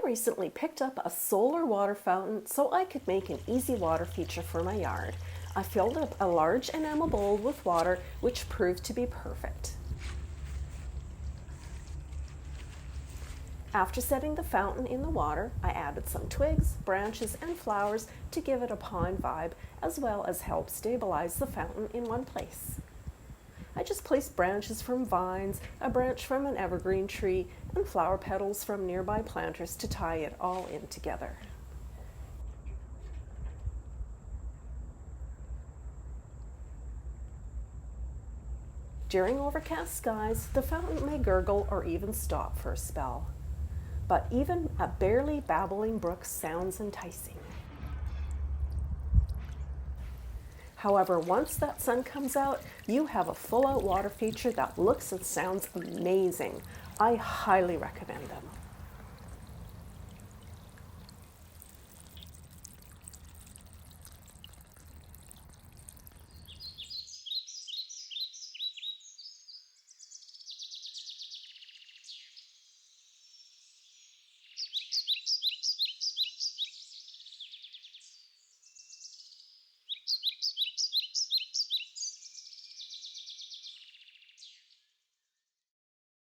recently picked up a solar water fountain so I could make an easy water feature for my yard. I filled up a large enamel bowl with water, which proved to be perfect. After setting the fountain in the water, I added some twigs, branches, and flowers to give it a pond vibe, as well as help stabilize the fountain in one place. I just placed branches from vines, a branch from an evergreen tree, and flower petals from nearby planters to tie it all in together. During overcast skies, the fountain may gurgle or even stop for a spell. But even a barely babbling brook sounds enticing. However, once that sun comes out, you have a full-out water feature that looks and sounds amazing. I highly recommend them.